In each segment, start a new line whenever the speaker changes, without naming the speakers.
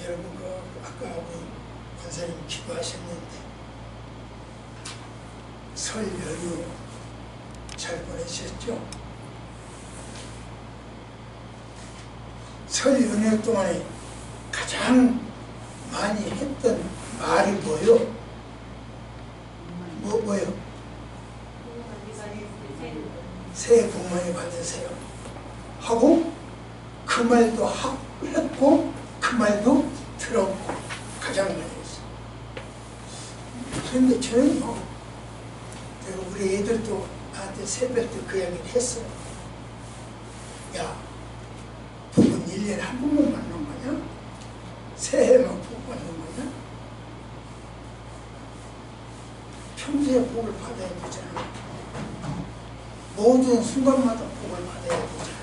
여러분 아까 우리 권사님 기도하셨는데 설 연휴 잘 보내셨죠? 설 연휴 동안에 가장 많이 했던 말이 뭐요? 뭐요? 새해 복 많이 받으세요 하고 그 말도 했고 그 말도 들었고 가장 많이 했어요. 그런데 저는요, 우리 애들도 나한테 새벽 때 그 얘기를 했어요. 야, 복은 1년에 한 번만 받는 거냐? 새해만 복 받는 거냐? 평소에 복을 받아야 되잖아. 모든 순간마다 복을 받아야 되잖아.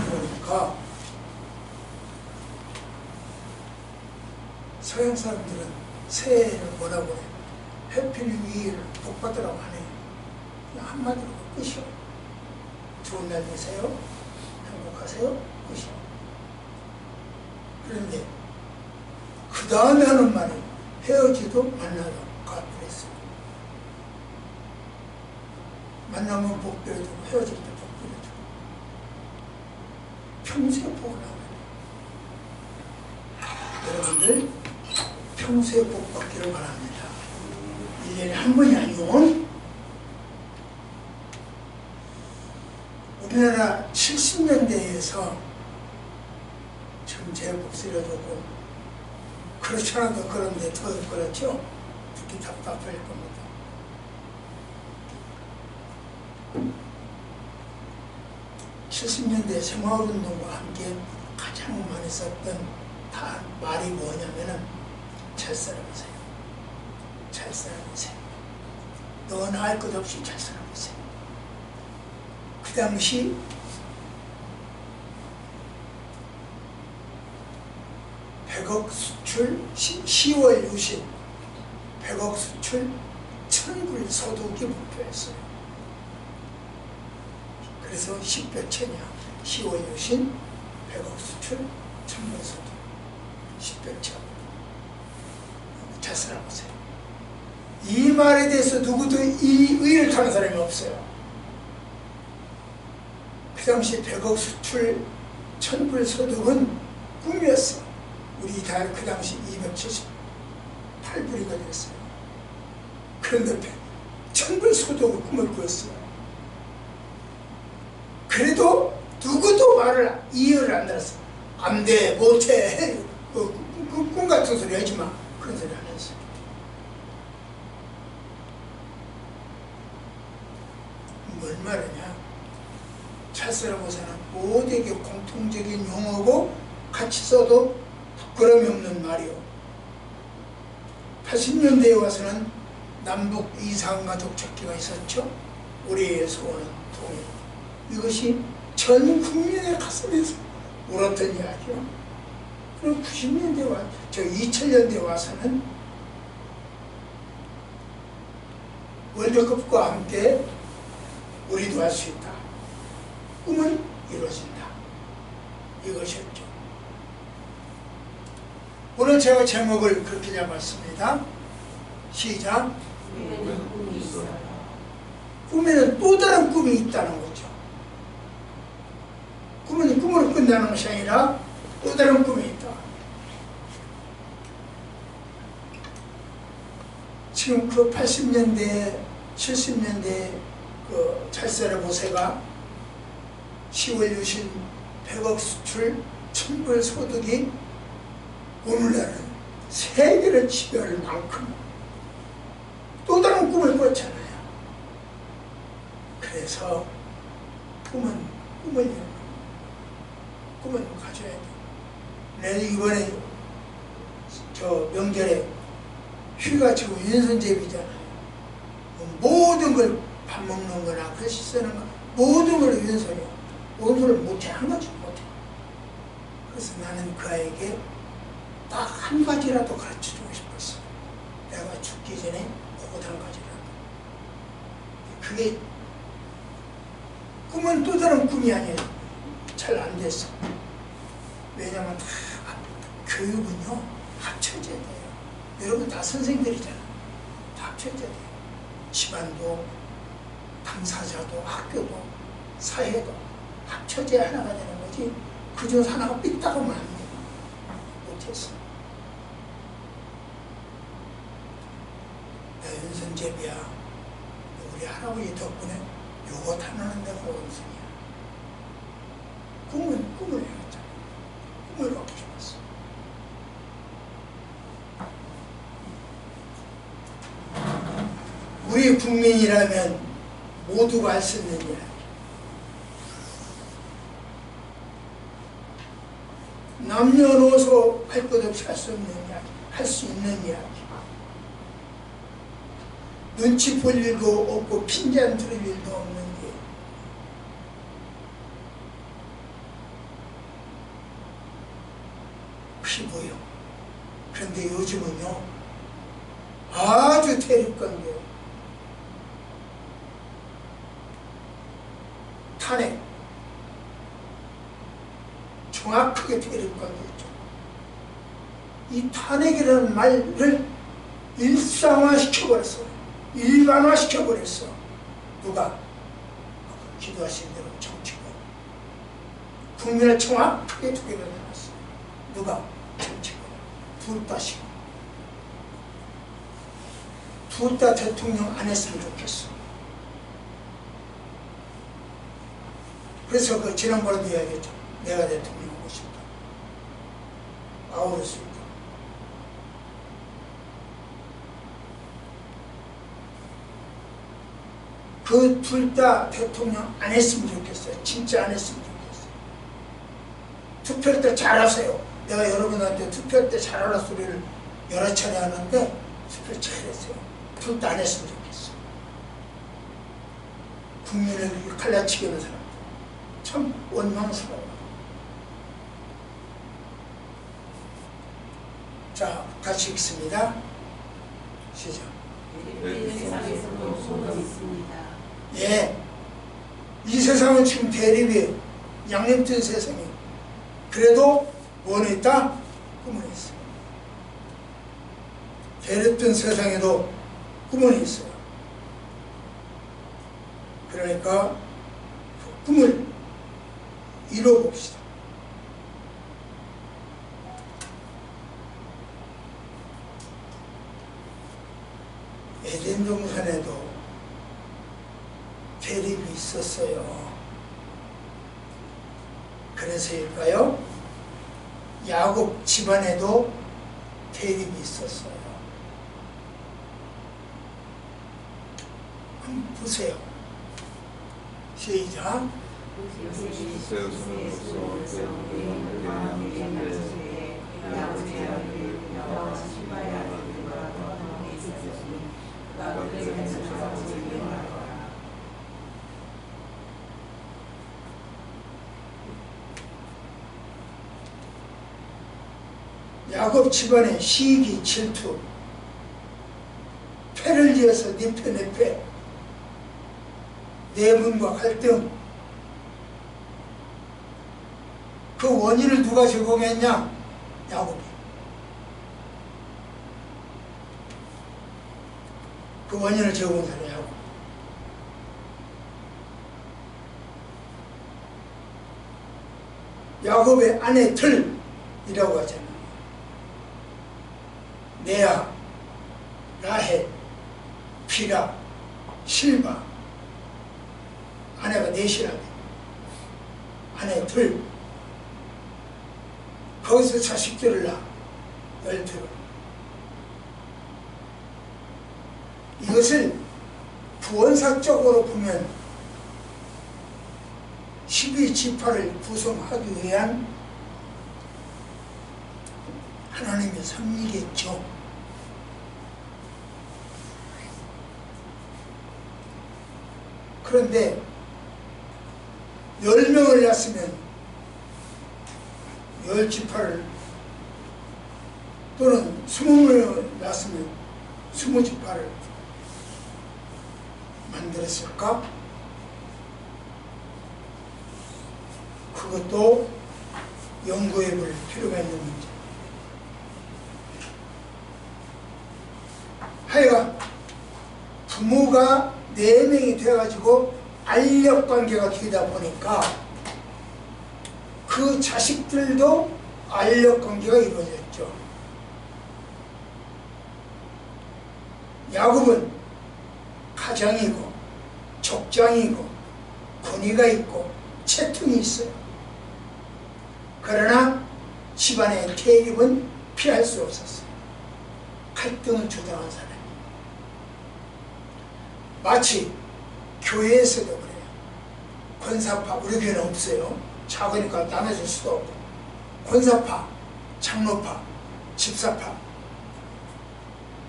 그러니까 서양 사람들은 새해를 뭐라고 해? 해피 뉴 이어를 복 받으라고 하네. 그냥 한마디로 끝이요. 좋은 날 되세요. 행복하세요. 끝이요. 그런데 그 다음에 하는 말이 헤어지도 만나도 갚으랬어요. 만나면 복 빌어주고 헤어질 때 복 빌어주고 평소에 복을 하고 여러분들 평소에 복 받기를 바랍니다. 1년에 한 번이 아니고 우리나라 70년대에서 지금 제 목소리가 조금 그렇지 않아도 그런데 더 그렇죠? 듣기 답답할 겁니다. 70년대 새마을운동과 함께 가장 많이 썼던 말이 뭐냐면은 잘 살아보세요. 잘 살아보세요. 너나 할 것 없이 잘 살아보세요. 그 당시 백억 수출 10월 유신 100억 수출 1000불 소득이 목표였어요. 그래서 10벽체냐 10월 유신 100억 수출 1000불 소득 10벽체 잘 살아보세요. 이 말에 대해서 누구도 이 의의를 타는 사람이 없어요. 그 당시 100억 수출 1000불 소득은 꿈이었어. 우리 다 그 당시 278불이가 됐어요. 그런데 1000불 소득을 꿈을 꾸었어요. 그래도 누구도 말을 이해를 안 들었어요. 안 돼, 못해, 꿈 같은 소리 하지 마. 그런 소리 안 했어요. 뭘 말하냐? 찰스라고서는 모두에게 공통적인 용어고 같이 써도 부끄러움이 없는 말이요. 80년대에 와서는 남북 이상과 독촉기가 있었죠. 우리의 소원은 통일. 이것이 전 국민의 가슴에서 울었던 이야기요. 그럼 90년대 와, 2000년대 와서는 월드컵과 함께 우리도 할 수 있다. 꿈은 이루어진다. 이것이었죠. 오늘 제가 제목을 그렇게 잡았습니다. 시작. 꿈에는 또 다른 꿈이 있다는 거죠. 꿈은 꿈으로 끝나는 것이 아니라 또 다른 꿈이 있다. 지금 그 80년대, 70년대 그 찰스의 모세가 10월 유신 100억 수출 1000불 소득이 오늘날은 세계를 지배할 만큼 또 다른 꿈을 꿨잖아요. 그래서 꿈은 가져야 돼. 내가 이번에 명절에 휴가 치고 윈선제비잖아요. 모든 걸 밥 먹는 거나 글씨 쓰는 거 모든 걸 윈선이야. 모든 걸 못해. 한 가지 못해. 그래서 나는 그 아이에게 딱 한 가지라도 가르쳐주고 싶었어. 내가 죽기 전에 그것 한 가지라도. 그게 꿈은 또 다른 꿈이 아니에요. 잘 안 됐어. 왜냐면 다 교육은요 합쳐져야 돼요. 여러분 다 선생들이잖아요. 다 합쳐져야 돼요. 집안도 당사자도 학교도 사회도 합쳐져야 하나가 되는 거지. 그중 하나가 삐딱하면 안 돼요. 못했어. 연선제비야 우리 할아버지 덕분에 요거 하나는 내가 원선이야. 꿈을 해왔잖아. 꿈을 갖고 싶었어. 우리 국민이라면 모두가 할 수 있는 이야기. 남녀노소 할 것 없이 할 수 없는 이야기. 할 수 있는 이야기. 눈치 볼 일도 없고 핀잔 들을 일도 없는 게 피부요. 그런데 요즘은요 아주 대립관계요. 탄핵 정확하게 대립관계죠. 이 탄핵이라는 말을 일상화시켜버렸어요. 일반화시켜버렸어. 누가? 기도하신 대로 정치권. 국민을 정확하게 두 개를 해놨어. 누가? 정치권. 둘 다시고. 둘 다 대통령 안 했으면 좋겠어. 그래서 그 지난번에도 이야기했죠. 내가 대통령 하고 싶다. 아우를 수 있다. 그 둘 다 대통령 안 했으면 좋겠어요. 진짜 안 했으면 좋겠어요. 투표할 때 잘하세요. 내가 여러분한테 투표할 때 잘하라 소리를 여러 차례 하는데 투표를 잘했어요. 둘 다 안 했으면 좋겠어요. 국민을 갈라치게 하는 사람들 참 원망스러워요. 자, 같이 읽습니다. 시작. 예, 이 세상은 지금 대립이 양립된 세상이에요. 그래도 뭐는 있다? 꿈은 있어요. 대립된 세상에도 꿈은 있어요. 그러니까 그 꿈을 이뤄봅시다. 에덴 동산에도 대립이 있었어요. 그래서일까요? 야곱 집안에도 대립이 있었어요. 한번 보세요. 시작. 야곱 집안의 시기, 질투, 패를 지어서 네 패, 내 패, 내분과 갈등, 그 원인을 누가 제공했냐? 야곱이. 그 원인을 제공한 사람이 야곱. 야곱의 아내 들이라고 하잖아요. 레아, 라헬, 비라, 실바. 아내가 넷이라고. 아내 들. 거기서 자식들을 낳아. 12. 이것을 구원사적으로 보면 12지파를 구성하기 위한 하나님의 섭리겠죠. 그런데 10명을 낳았으면 10지파를 또는 20명을 낳았으면 20지파를 만들었을까? 그것도 연구해 볼 필요가 있는 문제. 하여간 부모가 4명이 돼가지고 알력관계가 되다 보니까 그 자식들도 알력관계가 이루어졌죠. 야곱은 가장이고 족장이고 권위가 있고 채통이 있어요. 그러나 집안의 대립은 피할 수 없었어요. 갈등을 조장한 사람. 마치 교회에서도 그래요. 권사파, 우리 교회는 없어요. 작으니까 나눠줄 수도 없고. 권사파, 장로파, 집사파,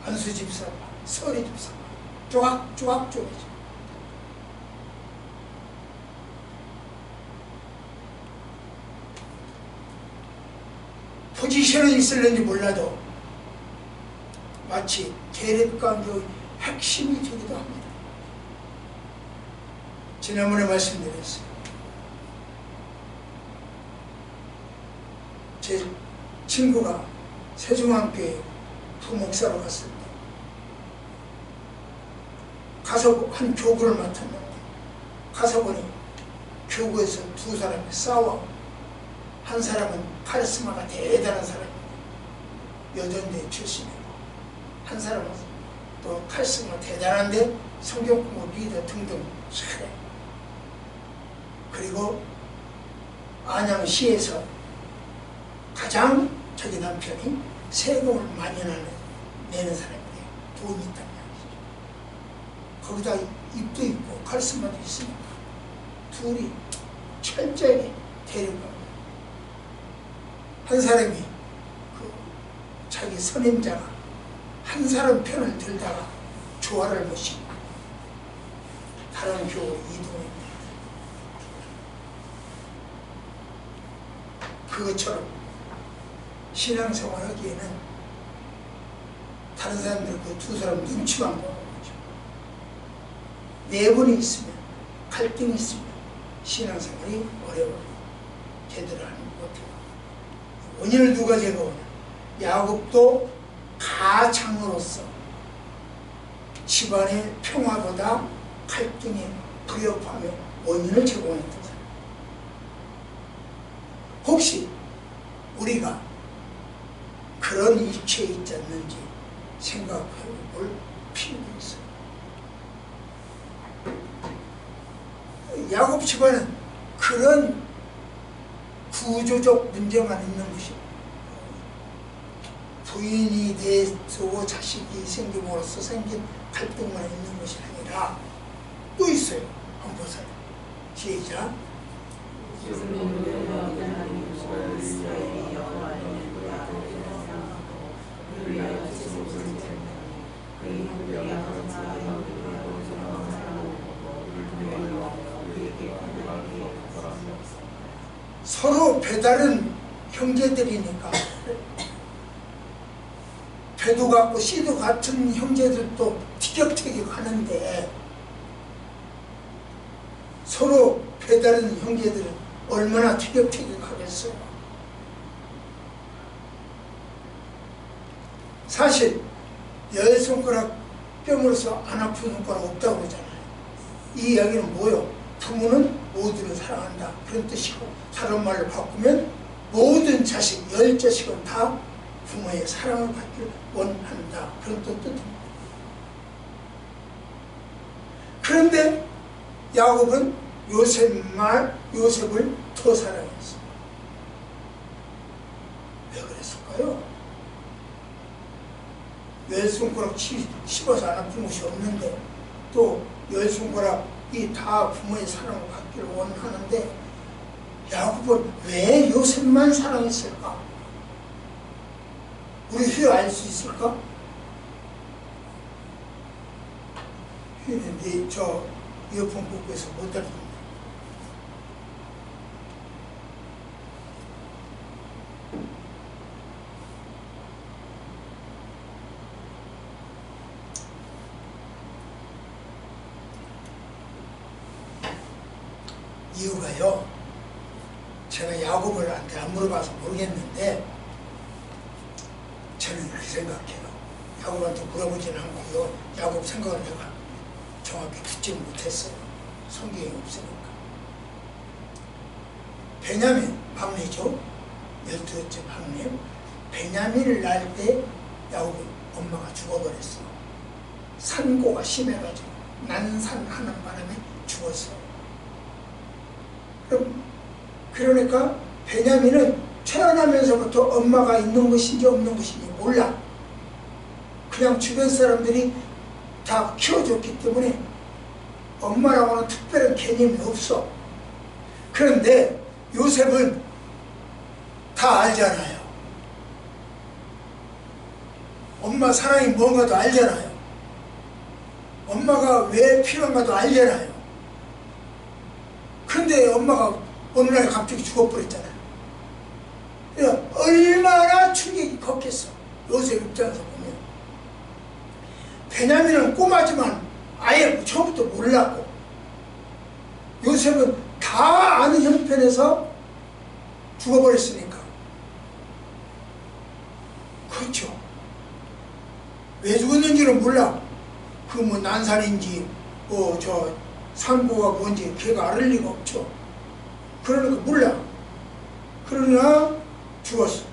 안수 집사파, 서리 집사파, 쪼각쪼각 쪼개져. 포지션은 있을는지 몰라도 마치 대립관계의 핵심이 되기도 합니다. 지난번에 말씀드렸어요. 제 친구가 세종학교에 부목사로 갔을 때 가서 한 교구를 맡았는데 가서 보니 교구에서 두 사람이 싸워. 한 사람은 카리스마가 대단한 사람이고 여전대 출신이고 한 사람은 또 카리스마가 대단한데 성경 공부 리더 등등 잘해. 그리고 안양시에서 가장 자기 남편이 세금을 많이 내는 사람이에요. 돈이 있다는 이야기죠. 거기다 입도 있고 카리스마도 있으니까 둘이 철저하게 대립하고 한 사람이 자기 선임자가 한 사람 편을 들다가 조화를 모시고 다른 교회로 이동합니다. 그것처럼 신앙생활 하기에는 다른 사람들 그 두 사람 눈치만 보는 거죠. 내분이 있으면 갈등이 있으면 신앙생활이 어려워요. 제대로 하는 것 같아요. 원인을 누가 제거하냐? 야곱도 가장으로서 집안의 평화보다 갈등에 부역하며 원인을 제공했던 사람. 혹시 우리가 그런 일체에 있지 않는지 생각해 볼 필요가 있어요. 야곱 집안은 그런 구조적 문제만 있는 것이 부인이 되고 자식이 생김으로써 생긴 갈등만 있는 것이 아니라 또 있어요. 한번 보세요. 시작. 서로 배다른 형제들이니까 배도 같고 씨도 같은 형제들도 티격태격하는데 서로 배다른 형제들은 얼마나 티격태격하겠어요. 사실 열 손가락 뼘으로서 안 아픈 손가락 없다고 그러잖아요. 이 이야기는 뭐예요? 부모는 모두를 사랑한다 그런 뜻이고 다른 말로 바꾸면 모든 자식, 10자식은 다 부모의 사랑을 받길 원한다 그런 뜻입니다. 그런데 야곱은 요셉을 더 사랑했어. 왜 그랬을까요? 열 손가락 씹어서 안 아픈 곳이 없는데 또 열 손가락이 다 부모의 사랑을 받기를 원하는데 야곱은 왜 요셉만 사랑했을까? 우리 휴 알 수 있을까? 휴는 저 이어폰 꽂고서 못 들었는데 이유가요. 제가 야곱을한테 안 물어봐서 모르겠는데 저는 이렇게 생각해요. 야곱한테 물어보지는 않고요. 야곱 생각을 내가 정확히 듣지는 못했어요. 성경이 없으니까. 베냐민 막내죠. 12째 막내. 베냐민을 낳을 때 야곱이 엄마가 죽어버렸어. 산고가 심해가지고 난산하는 바람에 죽었어요. 그러니까 베냐민은 태어나면서부터 엄마가 있는 것인지 없는 것인지 몰라. 그냥 주변 사람들이 다 키워줬기 때문에 엄마라고는 특별한 개념이 없어. 그런데 요셉은 다 알잖아요. 엄마 사랑이 뭔가도 알잖아요. 엄마가 왜 필요한가도 알잖아요. 근데 엄마가 어느 날 갑자기 죽어버렸잖아요. 그러니까 얼마나 충격이 컸겠어. 요셉 입장에서 보면. 베냐민은 꼬마지만 아예 처음부터 몰랐고, 요셉은 다 아는 형편에서 죽어버렸으니까. 그렇죠. 왜 죽었는지는 몰라. 그 뭐 난산인지 뭐 저 산고가 뭔지 걔가 알 리가 없죠. 그러니까 몰라. 그러나 죽었어.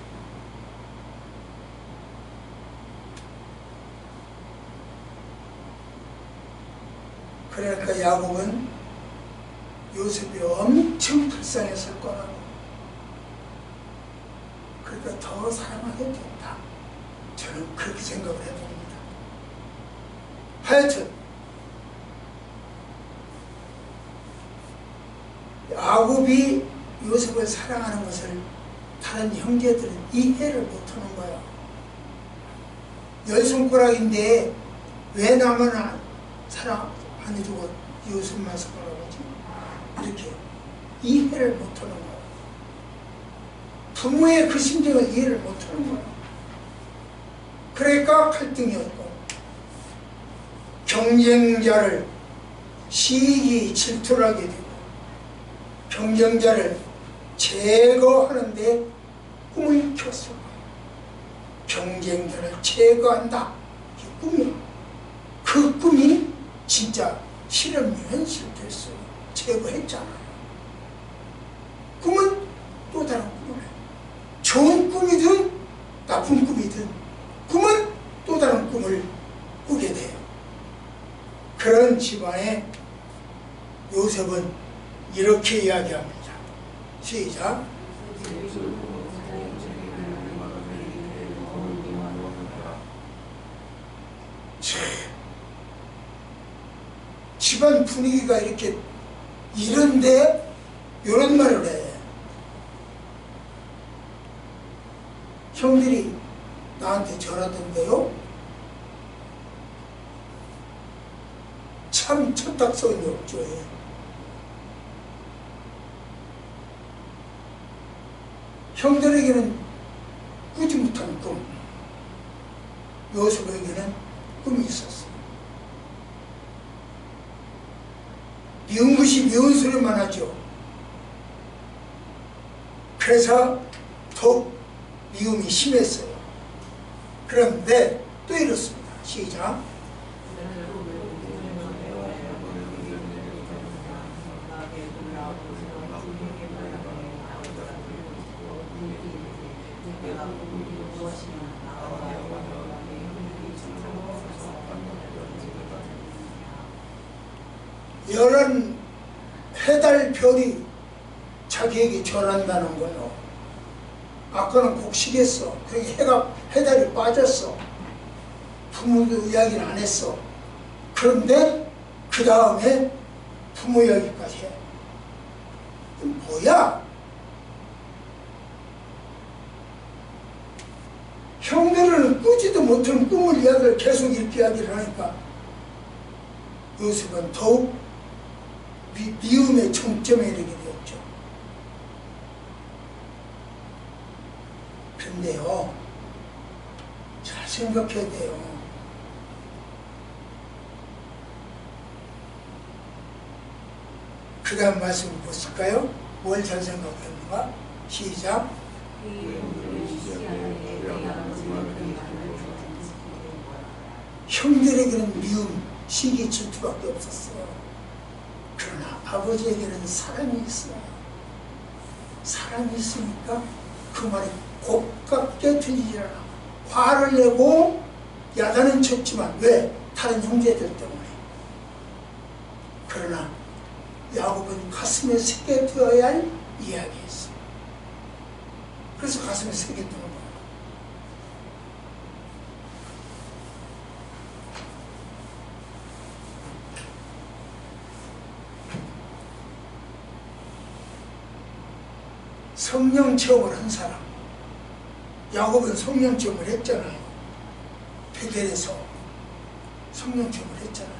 그러니까 야곱은 요셉이 엄청 불쌍했을 거라고. 그러니까 더 사랑하게 됐다. 저는 그렇게 생각을 해봅니다. 하여튼 야곱이 요셉을 사랑하는 것을 다른 형제들은 이해를 못하는 거야. 10손가락인데 왜 나만 사랑 안 해주고 요셉만 사랑하지? 이렇게 이해를 못하는 거야. 부모의 그 심정을 이해를 못하는 거야. 그러니까 갈등이었고, 경쟁자를 시기 질투를 하게 되고, 경쟁자를 제거하는데 꿈을 켰어. 경쟁자를 제거한다. 이게 꿈이야. 그 꿈이 진짜 실현 현실됐어요. 제거했잖아요. 꿈은 또 다른 꿈을 해. 좋은 꿈이든 나쁜 꿈이든 꿈은 또 다른 꿈을 꾸게 돼요. 그런 집안에 요셉은 이렇게 이야기합니다. 시작. 집안 분위기가 이렇게 이런데 이런 말을 해. 형들이 나한테 절하던데요? 참 철딱서니 없죠. 형들에게는 꾸지 못한 꿈, 요셉에게는 꿈이 있었어요. 미운 것이 미운 소리만 하죠. 그래서 더욱 미움이 심했어요. 그런데 또 이렇습니다. 시작. 열한 해달 별이 자기에게 절한다는 거예요. 아까는 곡식했어. 그러니까 해달이 빠졌어. 부모도 이야기를 안 했어. 그런데 그 다음에 부모 이야기까지 해. 뭐야? 형들은 꾸지도 못한 꿈을 이야기를 계속 이렇게 이야기를 하니까 요셉은 더욱 미움의 정점에 이르게 되었죠. 그런데요, 잘 생각해야 돼요. 그 다음 말씀 보실까요? 뭘 잘 생각했는가? 시작. 형들에게는 미움, 시기, 질투밖에 없었어요. 그러나 아버지에게는 사랑이 있어요. 사랑이 있으니까 그 말이 곱깝게 들리지 않아. 화를 내고 야단은 쳤지만 왜? 다른 형제들 때문에. 그러나 야곱은 가슴에 새겨두어야 할 이야기였어요. 그래서 가슴에 새겨두는 거예요. 성령 체험을 한 사람, 야곱은 성령 체험을 했잖아요. 베델에서 성령 체험을 했잖아요.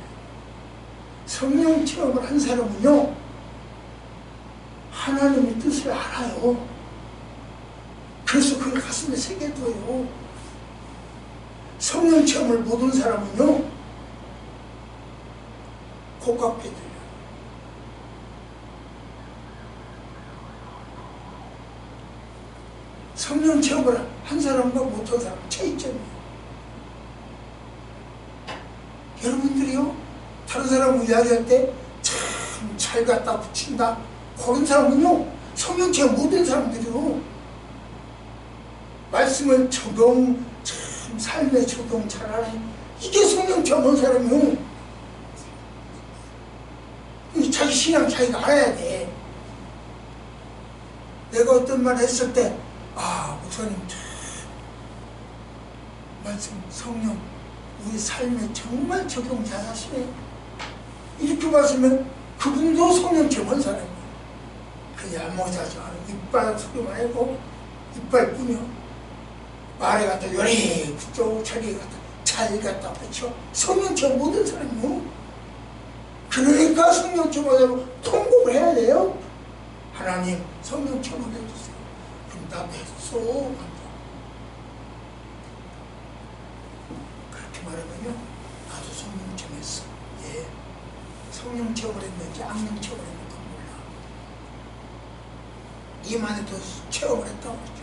성령 체험을 한 사람은요, 하나님의 뜻을 알아요. 그래서 그걸 가슴에 새겨둬요. 성령 체험을 못한 사람은요, 고깝게 들려요. 성령 체험을 한 사람과 못한 사람 차이점이에요. 여러분들이요, 다른 사람 이야기할 때 참 잘 갖다 붙인다, 그런 사람은요, 성령 체험 못한 사람들이요, 말씀을 적용, 참 삶에 적용 잘하네, 이게 성령 체험한 사람이요. 자기 신앙 자기가 알아야 돼. 내가 어떤 말 했을 때, 아, 목사님 참 말씀 성령 우리 삶에 정말 적용 잘하시네, 이렇게 말씀하면 그분도 성령 체험한 사람이에요. 그냥 모자죠. 이빨 소리만 해고 이빨뿐이요. 말에 갖다 요리 붙여 저리 갖다 잘 갖다 붙여 성령 체험 못한 사람이요. 그러니까 성령 체험하자고 통곡을 해야 돼요. 하나님 성령 체험을 해주세요. 그럼 나도 했어. 그렇게 말하면요, 나도 성령 체험했어. 예, 성령 체험을 했는지 악령 체험을 했는지 몰라. 이만해도 체험을 했다고 그러죠.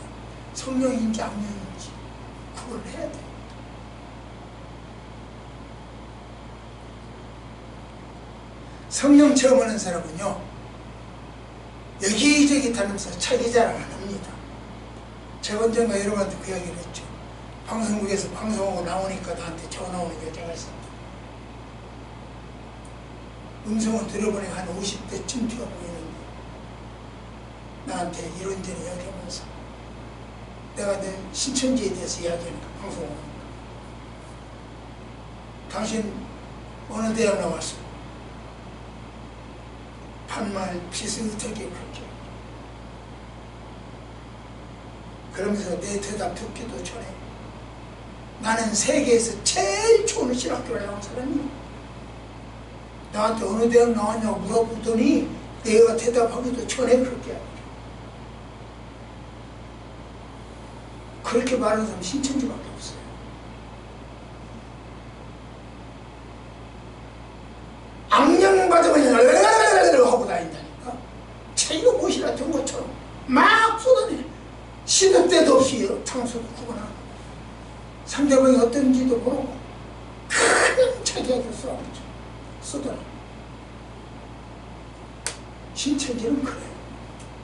성령인지 악령인지 그걸 해야 돼. 성령 체험하는 사람은요, 여기저기 다니면서 자기 자랑 안 합니다. 제가 언젠가 여러분한테 그 이야기를 했죠. 방송국에서 방송하고 나오니까 나한테 전화 오는 여자가 있었다. 음성을 들어보니까 한 50대쯤 되어 보이는데 나한테 이런저런 이야기하면서 내가 내 신천지에 대해서 이야기하니까 방송을 하니까, 당신 어느 대학 나왔어? 반말 비슷하게 그렇게. 그러면서 내 대답 듣기도 전에 나는 세계에서 제일 좋은 신학교를 나온 사람이야. 나한테 어느 대학 나왔냐고 물어보더니 내가 대답하기도 전에 그렇게 하죠. 그렇게 말하는 사람이 신천지밖에 없어요. 악령 받으면 하고 다닌다니까. 자기가 무엇이라 된 것처럼 막 쏟아내. 시도 때도 없이 장소도 구분하고 상대방이 어떤지도 모르고 그냥 자기한테 쏟아내. 신천지는 그래요.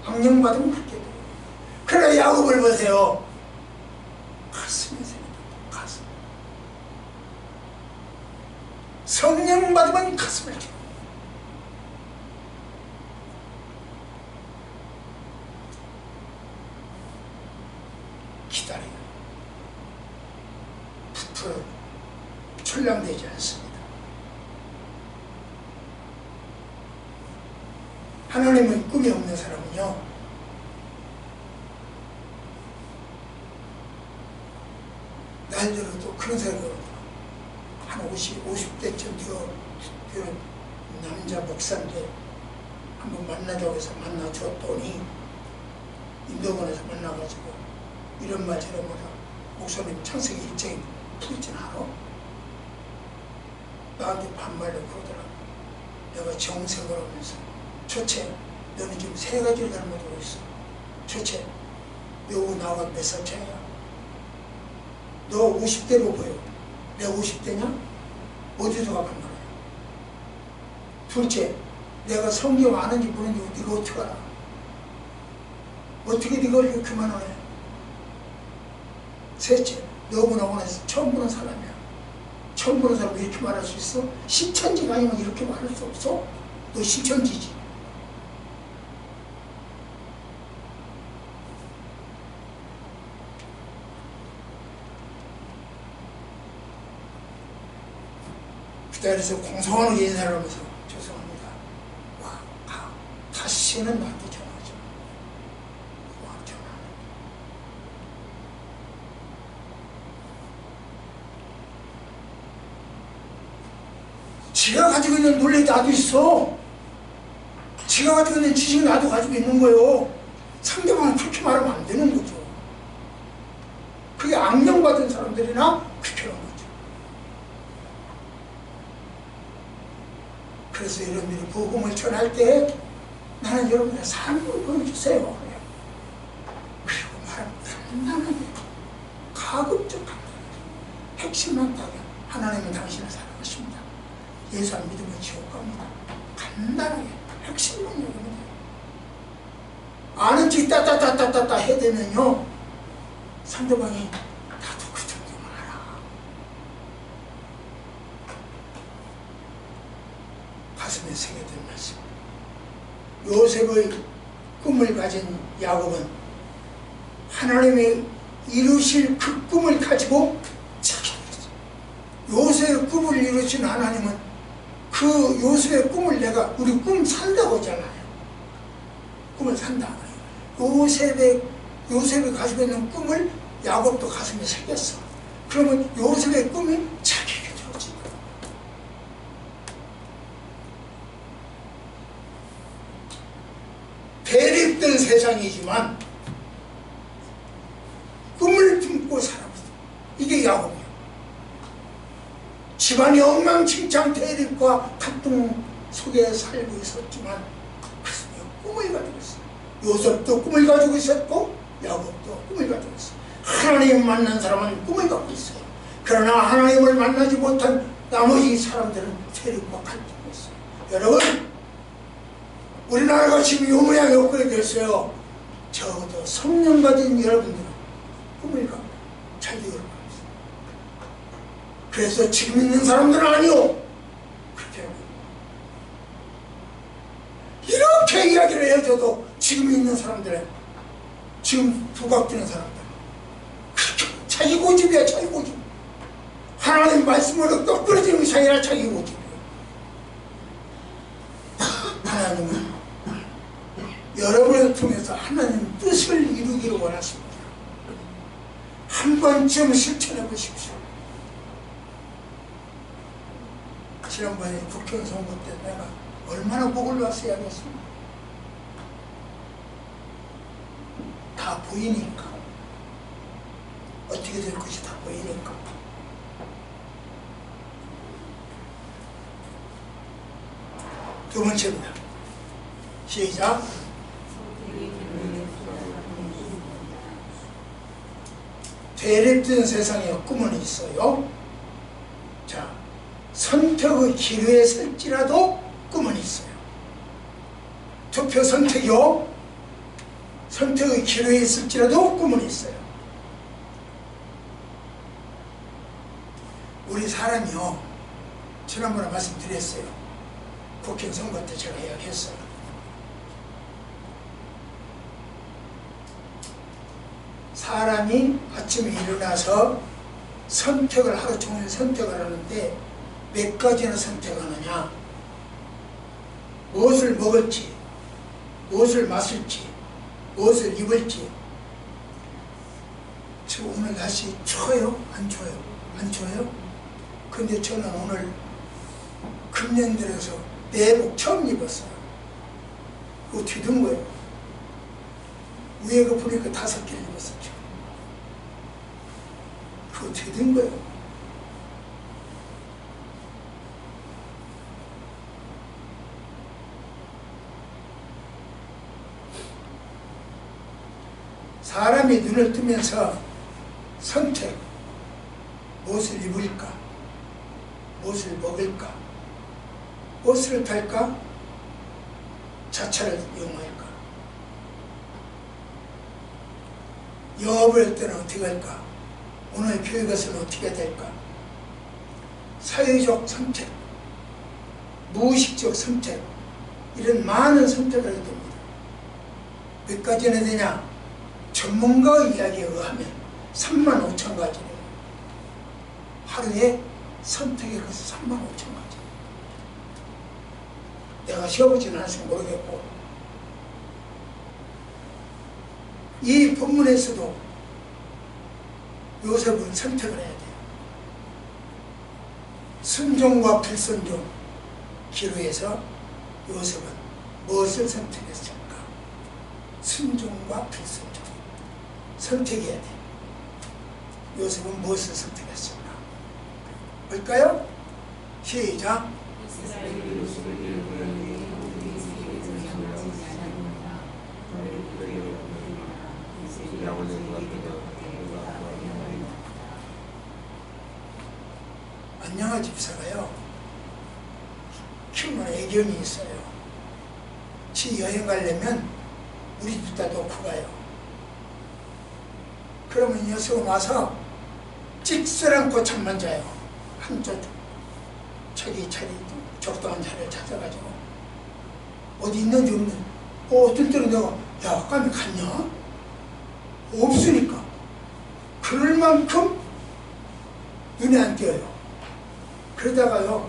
악령 받으면 그렇게 돼요. 그러나 야곱을 보세요. 가슴에 새겨요. 가슴. 성령 받으면 가슴을 쳐. 기다려요. 부풀어 출량되지 않습니다. 하나님의 꿈이 없는 사람은요, 날들어도 그런 생각을 한 50대쯤 되는 남자 목사인데 한번 만나자고 해서 만나줬더니 인도원에서 만나가지고 이런 말 저런 말, 목사님 창세기 1장이 풀진 않아? 나한테 반말로 그러더라고. 내가 정색을 하면서, 첫째, 너는 지금 세 가지를 잘못하고 있어. 첫째, 너하고 나와 몇 살 차이야? 너 50대로 보여. 내가 50대냐? 어디서 갚은 거예요? 둘째, 내가 성경 아는지 모르는지 네가 어떻게 알아? 어떻게 네가 이렇게 말하냐? 셋째, 너무나 오늘 처음 보는 사람이야. 처음 보는 사람이 이렇게 말할 수 있어? 신천지가 아니면 이렇게 말할 수 없어? 너 신천지지. 그래서 공손하게 인사를 하면서 죄송합니다. 다시는 나한테 전화하지 마. 전화. 지가 가지고 있는 논리 나도 있어. 지가 가지고 있는 지식 나도 가지고 있는 거예요. 상대방은 그렇게 말하면 안 되는 거죠. 그게 악령받은 사람들이나 그렇게 하는 거죠. 그래서 여러분들이 복음을 전할 때 나는 여러분들의 삶을 보여주세요. 그리고 말하면 간단하게, 가급적 간단하게, 핵심만 따면 하나님은 당신을 사랑하십니다. 예수 안 믿으면 지옥 갑니다. 간단하게 핵심만 얘기하면 돼요. 아는 척 따따따따따 해대면요, 상대방이 나도 그 정도만 알아. 가슴에 새겨든 말씀. 요셉의 꿈을 가진 야곱은 하나님의 이루실 그 꿈을 가지고 착했어요. 요셉의 꿈을 이루신 하나님은 그 요셉의 꿈을 내가 우리 꿈 산다고 하잖아요. 꿈을 산다. 요셉이 가지고 있는 꿈을 야곱도 가슴에 새겼어. 그러면 요셉의 꿈이 자기에게 들어진 거야. 대립된 세상이지만 꿈을 품고 살아왔어. 이게 야곱이야. 집안이 엉망진창 대립과 갈등 속에 살고 있었지만 가슴에 꿈을 가지고 있어. 요셉도 꿈을 가지고 있었고 야곱도 꿈을 가지고 있어. 하나님 만난 사람은 꿈을 갖고 있어요. 그러나 하나님을 만나지 못한 나머지 사람들은 대립과 갈등이 있어요. 여러분, 우리나라가 지금 이 모양이 엊그래 됐어요. 적어도 성령 가진 여러분들은 꿈을 갖고 자기를 갖고 있어요. 그래서 지금 있는 사람들은 아니요. 그렇게 하고 이렇게 이야기를 해줘도 지금 있는 사람들은, 지금 부각되는 사람들, 그렇게 자기 고집이야. 자기 고집. 하나님 말씀으로 꺾어지는 것이 아니라 자기 고집이에요. 하나님은 여러분을 통해서 하나님 뜻을 이루기를 원하십니다. 한 번쯤 실천해 보십시오. 지난번에 국회의원 선거 때 내가 얼마나 복을 왔어야 하겠습니까? 다 보이니까. 어떻게 될 것이 다 보이니까. 두 번째입니다. 시작. 대립된 세상에 꿈은 있어요. 자, 선택의 기로에 설지라도 꿈은 있어요. 투표 선택이요. 선택의 기로에 있을지라도 꿈은 있어요. 우리 사람이요, 지난번에 말씀드렸어요. 국회 선거 때 제가 이야기했어요. 사람이 아침에 일어나서 선택을, 하루 종일 선택을 하는데 몇 가지나 선택하느냐. 무엇을 먹을지, 무엇을 마실지, 무엇을 입을지. 저 오늘 날씨 추워요? 안 추워요? 안 추워요? 근데 저는 오늘 금년 들어서 내복 처음 입었어요. 그거 뒤든 거예요. 위에 그 보니까 5개를 입었었죠. 그거 뒤든 거예요. 사람이 눈을 뜨면서 선택, 무엇을 입을까, 무엇을 먹을까? 버스를 탈까? 자차를 이용할까? 영업을 할 때는 어떻게 할까? 오늘 교육에서는 어떻게 될까? 사회적 선택, 무의식적 선택, 이런 많은 선택을 하게 됩니다. 몇 가지나 되냐? 전문가 이야기에 의하면 35,000가지래요. 하루에 선택에 그래서 35,000가지. 내가 쉬어보지는 않아서 모르겠고, 이 본문에서도 요셉은 선택을 해야 돼요. 순종과 불순종 기로에서 요셉은 무엇을 선택했을까? 순종과 불순종 선택해야 돼요. 요셉은 무엇을 선택했을까? 볼까요? 시작. 안녕하 집사가요, 키우는 애견이 있어요. 지 여행 가려면 우리 집다 놓고 가요. 그러면 녀석은 와서 찍스랑 잠만 자요. 한쪽 자기 자리 적당한 자리를 찾아가지고 어디 있는지 없는지. 어떤 때는 내가 야 아까 갔냐? 없으니까. 그럴 만큼 눈에 안 띄어요. 그러다가요,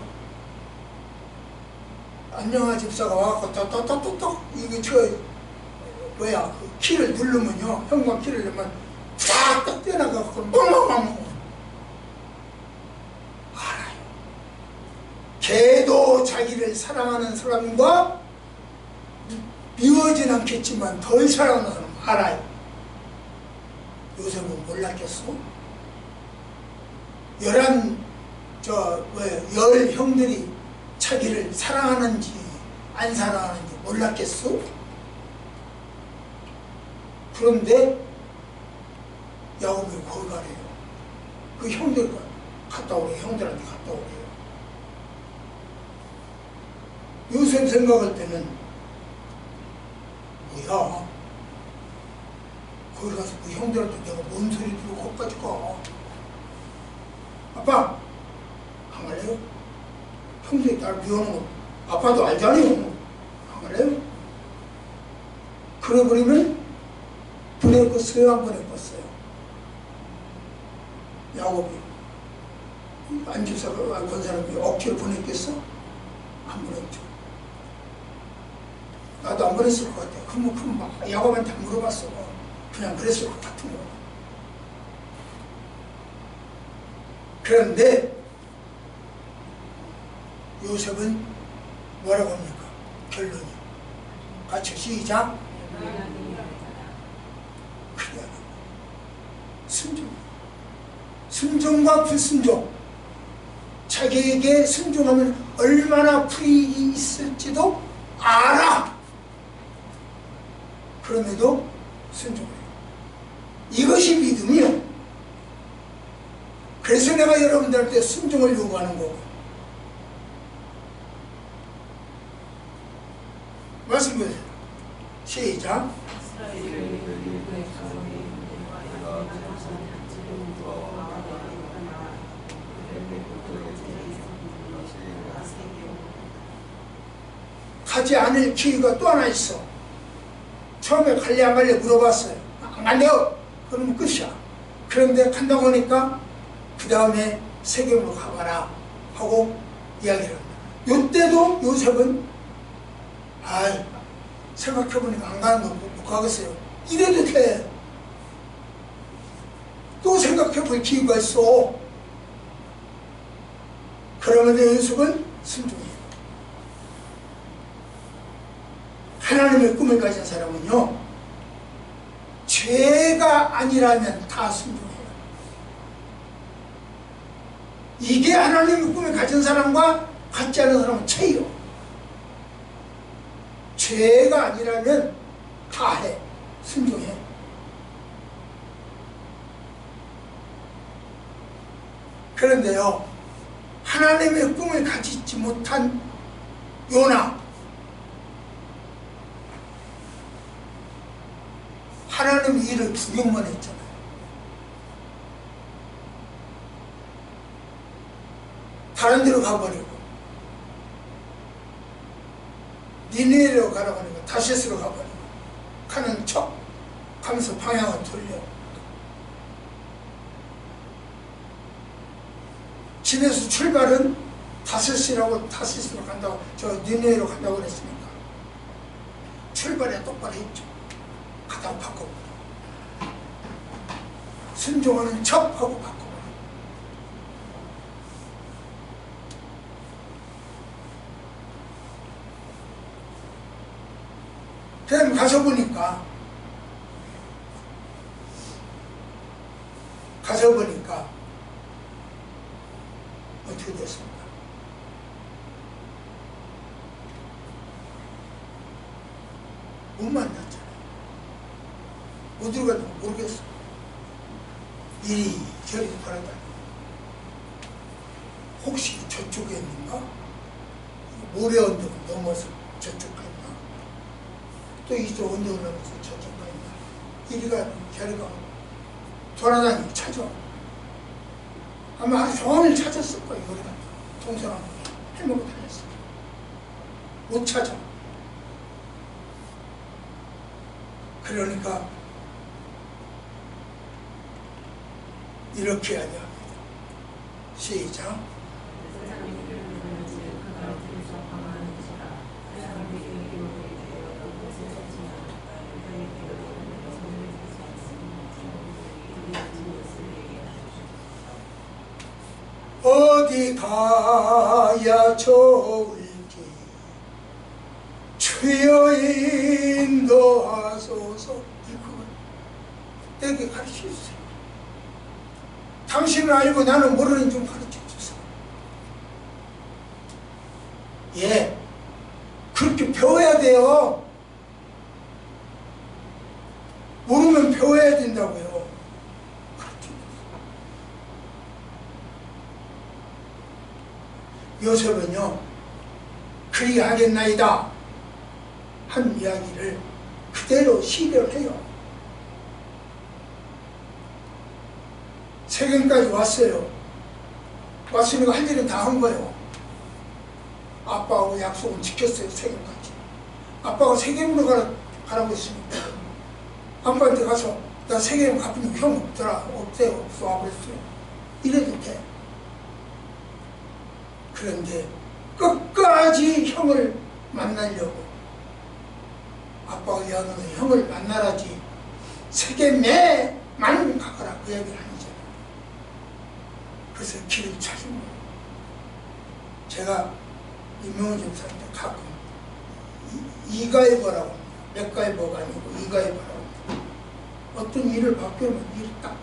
안녕하 집사가 와갖고 똑똑똑똑 이게 뭐야 그 키를 누르면요, 현관 키를 누르면 쫙딱 떼나가고 뻥뻥뻥 알아요. 걔도 자기를 사랑하는 사람과 미워진 않겠지만 덜 사랑하는 사람 알아요. 요셉은 몰랐겠어? 열 형들이 자기를 사랑하는지 안 사랑하는지 몰랐겠어? 그런데 야곱이 거기 가래요. 그 형들과 갔다 오래요. 형들한테 갔다 오래요. 요셉 생각할 때는 뭐야, 거기 가서 그 형들한테 내가 뭔 소리 들고 거기까지 가. 아빠 안 갈래요? 형들이 나를 미워하는 거 아빠도 알잖아요. 안 갈래요? 그래버리면 보냈겠어요? 안 보냈겠어요? 야곱이 안집사가 본 사람이 억지로 보냈겠어? 안 보냈죠. 나도 안 보냈을 것 같아. 그럼 막 야곱한테 물어봤어. 그냥 그랬을 것 같은 거. 그런데 요셉은 뭐라고 합니까? 결론이. 같이 시작. 그래야 순종. 순종과 불순종. 자기에게 순종하면 얼마나 불이익이 있을지도 알아. 그럼에도 순종해요. 이것이 믿음이요. 그래서 내가 여러분들한테 순종을 요구하는 거고. 말씀해주세요. 시작. 가지 않을 기회가 또 하나 있어. 처음에 갈래 안 갈래 물어봤어요. 안 갈래요. 그러면 끝이야. 그런데 간다고 하니까 그 다음에 세겜으로 가봐라 하고 이야기를 합니다. 요때도 요셉은 생각해보니까 안 가는 거 못 가겠어요. 이래도 돼. 또 생각해볼 기회가 있어. 그러면서 요셉은 순종해요. 하나님의 꿈을 가진 사람은요, 죄가 아니라면 다 순종해요. 이게 하나님의 꿈을 가진 사람과 같지 않은 사람은 차이요. 죄가 아니라면 다 해. 순종해. 그런데요, 하나님의 꿈을 가지지 못한 요나, 하나님의 일을 구경만 했잖아요. 다른 데로 가버리고, 니네로 가라고 하니까 다시스로 가버리고, 가는 척 하면서 방향을 돌려. 집에서 출발은 다시스로 간다고, 저 니네로 간다고 그랬으니까 출발에 똑바로 했죠. 가다가 바꿔버려. 순종하는 척하고 바꿔버려. 그럼 가서 보니까 어떻게 됐습니까? 못 만났잖아요. 어디로 갔는지 모르겠어. 이리저리 돌아다니고, 혹시 저쪽에 있는가? 모래 언덕을 넘어서 저쪽 갔나? 또 이쪽 언덕을 넘어서 저쪽 갔나? 이리가 저리가 돌아다니고 찾아. 아마 하루 종일 찾았을 거예요. 우리가 동생하고 해먹고 다녔을 거예요. 못 찾아. 그러니까 이렇게 해야 됩니다. 시작. 어디 가야 좋을지 주여 인도하소서. 이거 내게 가르쳐주세요. 당신은 알고 나는 모르는 좀 가르쳐주세요. 예, 그렇게 배워야 돼요. 모르면 배워야 된다고요. 요셉은요, 그리하겠나이다 한 이야기를 그대로 실현해요. 세겜까지 왔어요. 왔으니까 할 일은 다 한 거예요. 아빠하고 약속은 지켰어요. 세겜까지. 아빠가 세겜으로 가라고 했으니까 아빠한테 가서 나 세겜 갚은 형 없대요. 없어. 그랬어요. 이래도 돼. 그런데 끝까지 형을 만나려고 아빠가 이야기하는 형을 만나라지 세겜에만 가거라 그 얘기를 아니잖아요. 그래서 길을 찾은 거예요. 제가 이명호 집사한테 가끔 이가이버라고 합니다. 맥가이버가 아니고 이가이버라고 합니다. 어떤 일을 맡겨놓으면 일을 딱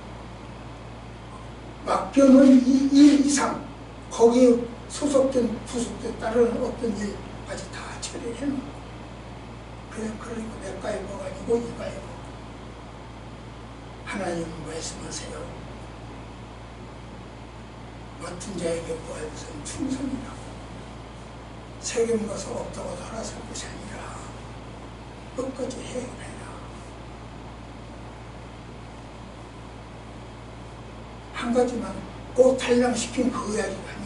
맡겨놓은 일 이상 거기에 소속된 부속된 따르는 어떤 일까지 다 처리를 해놓고, 그러니까 맥가이버가 아니고 이가이버. 하나님 말씀하세요. 맡은 자에게 구할 것은 충성이라고. 세겜 가서 없다고 돌아설 것이 아니라 끝까지 해결해라. 한 가지만 꼭 탈락시킨 그 이야기가 아니고,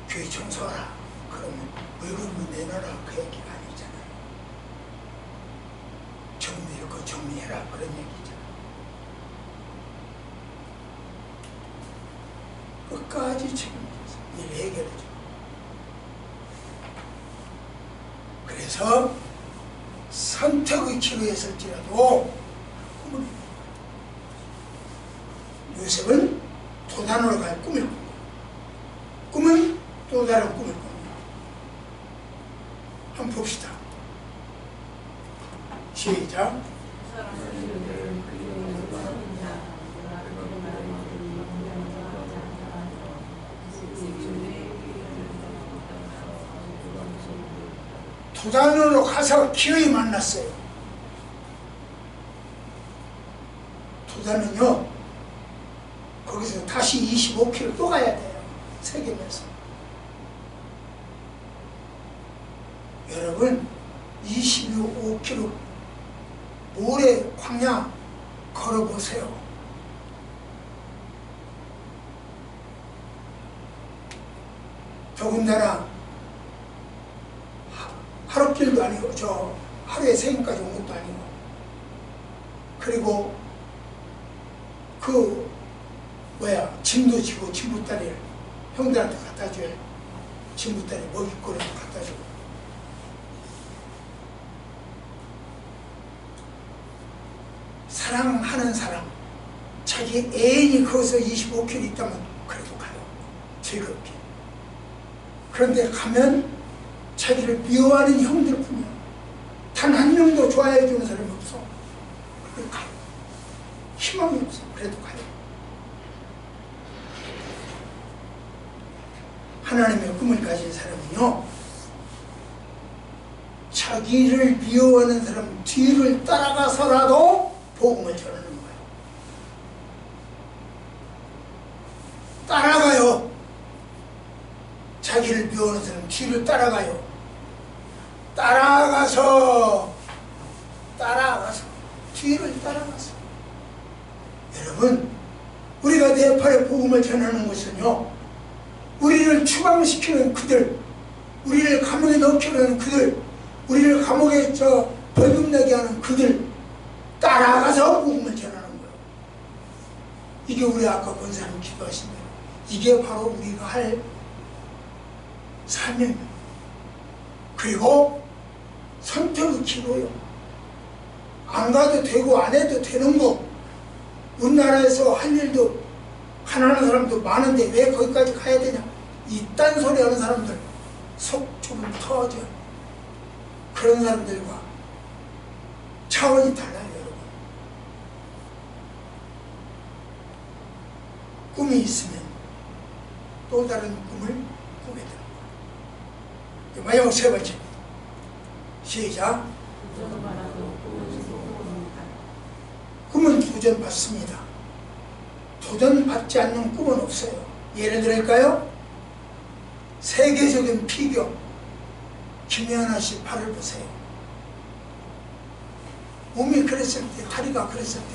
교회 청소하라. 그러면 물건을 내놔라. 그 얘기가 아니잖아요. 정리할 거 정리해라. 그런 얘기잖아요. 끝까지 책임져서 일 해결해줘. 그래서 선택의 기로였을지라도 요셉은 도단으로 갈 꿈을 꾼 거예요. 꿈은 또 다른 꿈을 꾼 거예요. 한번 봅시다. 시작. 도단으로 가서 기어이 만났어요. 도단은요, 거기서 다시 25km 또 가야 돼요. 세계면서. 여러분, 25km 모래 광야 걸어보세요. 더군다나 하루길도 아니고 저 하루에 3번까지 온 것도 아니고, 그리고 그 짐도 지고 짐부따리를 형들한테 갖다 줘야 짐부따리 먹잇거리도 갖다 주고, 사랑하는 사람, 자기 애인이 거기서 25km 있다면 그래도 가요. 즐겁게. 그런데 가면 자기를 미워하는 형들뿐이야. 단 한 명도 좋아해 주는 사람이 없어. 그래도 가요. 희망이 없어. 그래도 가요. 하나님의 꿈을 가진 사람은요, 자기를 미워하는 사람 뒤를 따라가서라도 복음을 전하는 거예요. 따라가요. 자기를 미워하는 사람 뒤를 따라가요. 따라가서 뒤를 따라가서. 여러분, 우리가 네팔의 복음을 전하는 것은요, 우리를 추방시키는 그들, 우리를 감옥에 넣기려는 그들, 우리를 감옥에 벌금내게 하는 그들 따라가서 복음을 전하는 거예요. 이게 우리 아까 권사님 기도하신 대로, 이게 바로 우리가 할 사명입니다. 그리고 선택의 기도요. 안 가도 되고 안 해도 되는 거. 우리나라에서 할 일도 가난한 사람도 많은데 왜 거기까지 가야 되냐, 이딴 소리 하는 사람들 속 조금 터져. 그런 사람들과 차원이 달라요. 여러분, 꿈이 있으면 또 다른 꿈을 꾸게 되는 거예요. 마지막 3번째, 시작. 꿈은 도전받습니다. 도전받지 않는 꿈은 없어요. 예를 들을까요? 세계적인 피겨 김연아 씨 팔을 보세요. 몸이 그랬을 때, 다리가 그랬을 때,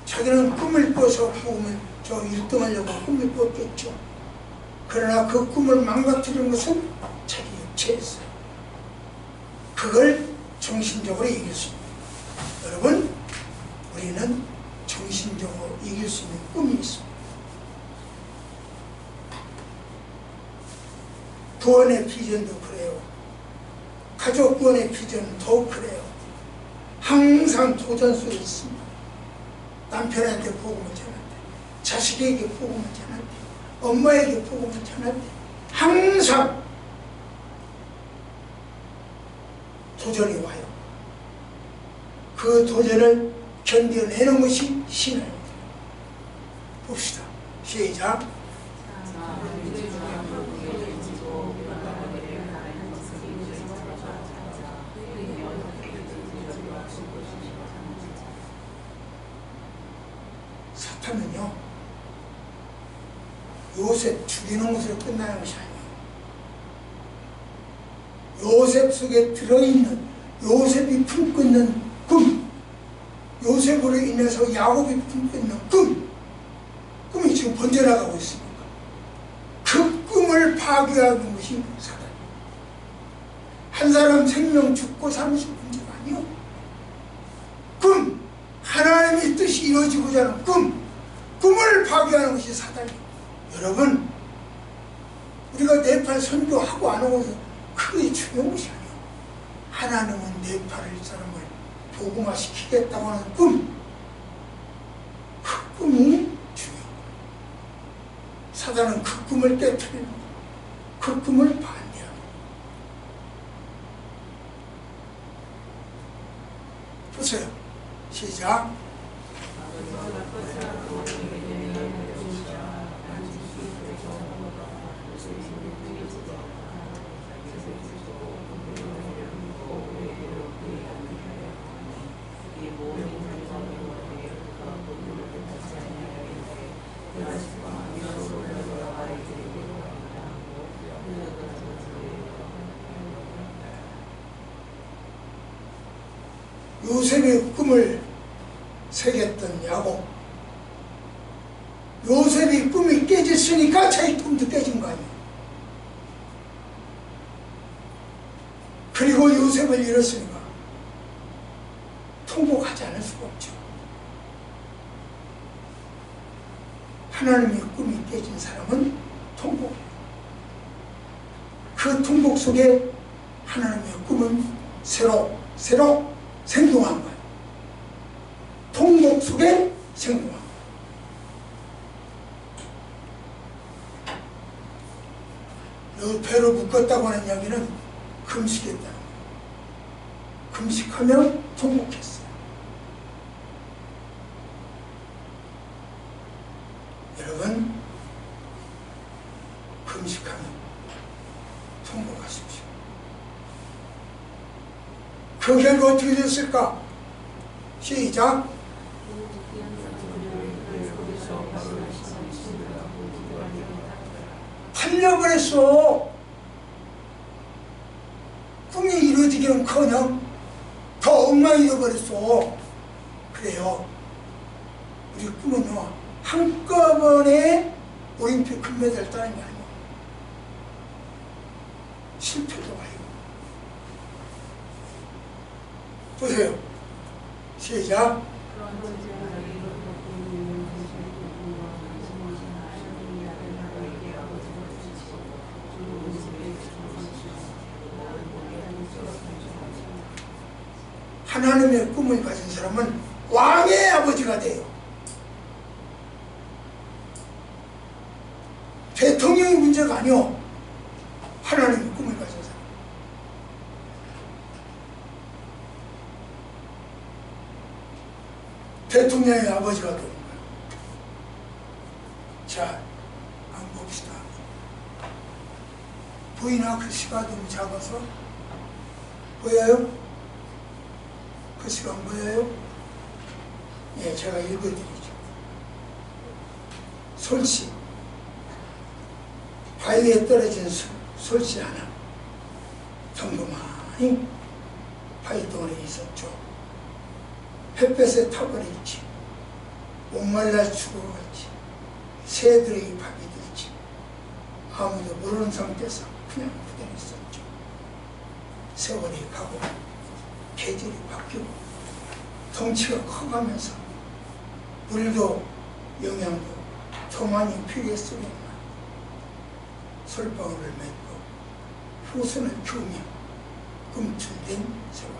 자기는 꿈을 꿔서 복음을 1등하려고 꿈을 꿨겠죠. 그러나 그 꿈을 망가뜨리는 것은 자기 육체였어요. 그걸 정신적으로 이길 수 있습니다. 여러분, 우리는 정신적으로 이길 수 있는 꿈이 있습니다. 구원의 비전도 그래요. 가족 구원의 비전은 더욱 그래요. 항상 도전 속에 있습니다. 남편한테 복음을 전할 때, 자식에게 복음을 전할 때, 엄마에게 복음을 전할 때 항상 도전이 와요. 그 도전을 견뎌내는 것이 신앙입니다. 봅시다. 시작. 사탄은요, 요셉 죽이는 것으로 끝나는 것이 아니에요. 요셉 속에 들어있는, 요셉이 품고 있는 꿈, 요셉으로 인해서 야곱이 품고 있는 꿈이 지금 번져나가고 있습니다. 그 꿈을 파괴하는 것이 사단입니다. 한 사람 생명 죽고 사는 문제가 아니요. 꿈, 하나님의 뜻이 이루어지고자 하는 꿈을 파괴하는 것이 사단이에요. 여러분, 우리가 네팔 선교하고 안 하고 그게 중요한 것이 아니에요. 하나님은 네팔 사람을 복음화시키겠다고 하는 그 꿈이 중요해요. 사단은 그 꿈을 깨트리는 거예요. 그 꿈을 반대하는 거예요. 보세요. 시작. 요셉의 꿈을 새겼던 야곱. 요셉의 꿈이 깨졌으니까 자기 꿈도 깨진 거 아니에요. 그리고 요셉을 잃었으니까 통곡하지 않을 수가 없죠. 하나님의 꿈이 깨진 사람은 통곡해요. 그 통곡 속에 하나님의 꿈은 새로 생동한 거예요. 통곡 속에 생동한 거예요. 요 배로 묶었다고 하는 이야기는 금식했다는 거예요. 금식하며 통곡했어요. 여러분, 금식하며 통곡하십시오. 그 결과 어떻게 됐을까? 시작. 팔려버렸어. 꿈이 이루어지기는커녕 더 엉망이 되어버렸어. 그래요. 우리 꿈은요, 한꺼번에 올림픽 금메달 따는 게 아니에요. 실패도 와요. 보세요. 시작. 하나님의 꿈을 가진 사람은 왕의 아버지가 돼요. 대통령이 문제가 아니요. 하나님의 꿈을 가진 사람. 대통령의 아버지가 되는 거예요. 자, 한번 봅시다. 보이나? 글씨가 너무 작아서. 보여요? 글씨가 안 보여요? 예, 제가 읽어드리죠. 솔씨. 바위에 떨어진 솔씨 하나. 평범하니 바위 덩어리에 있었죠. 햇볕에 타버렸지. 목말라 죽어갔지. 새들의 밥이 들지. 아무도 모르는 상태에서 그냥 그대로 있었죠. 세월이 가고 계절이 바뀌고 덩치가 커가면서 물도 영양도 더 많이 필요했으면 솔방울을 맺고 후손을 키우며 꿈틀댄 세월.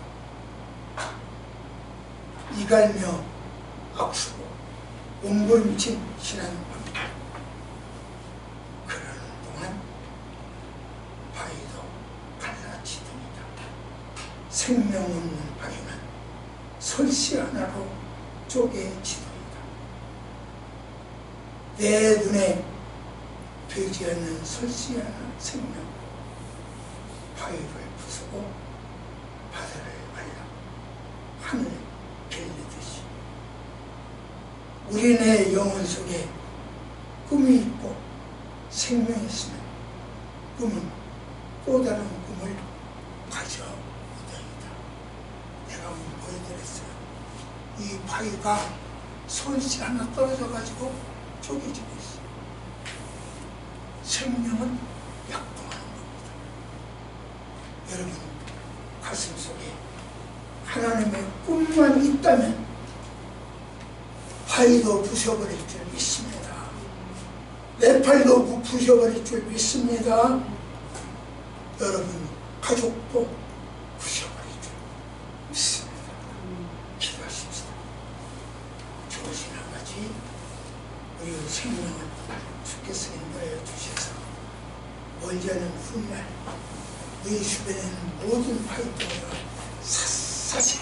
이갈며 악수고 몸부림친 지난 밤. 그러는 동안 바위도 갈라치더니다. 생명 없는 바위는 솔씨 하나로 쪼개지더니다. 내 눈에 되지 않는 솔씨 하나 생명, 바위를 부수고 바다를 말라 하늘 빌리듯이 우리네 영혼 속에 꿈이 있고 생명이 있으면 꿈은 또 다른 꿈을 가져오더이다. 내가 한번 보여드렸어요. 이 바위가 솔씨 하나 떨어져 가지고 쪼개지고 있어요. 생명은 약동하는 겁니다. 여러분 가슴 속에 하나님의 꿈만 있다면 바위도 부셔버릴 줄 믿습니다. 내 팔도 부셔버릴 줄 믿습니다. 여러분 가족도 부셔버릴 줄 믿습니다. 기도하십시다. 좋으신 아버지, 우리 생명을 주께서 인도하여 주셔서 멀지 않은 훗날 우리 주변에 있는 모든 파이터가 샅샅이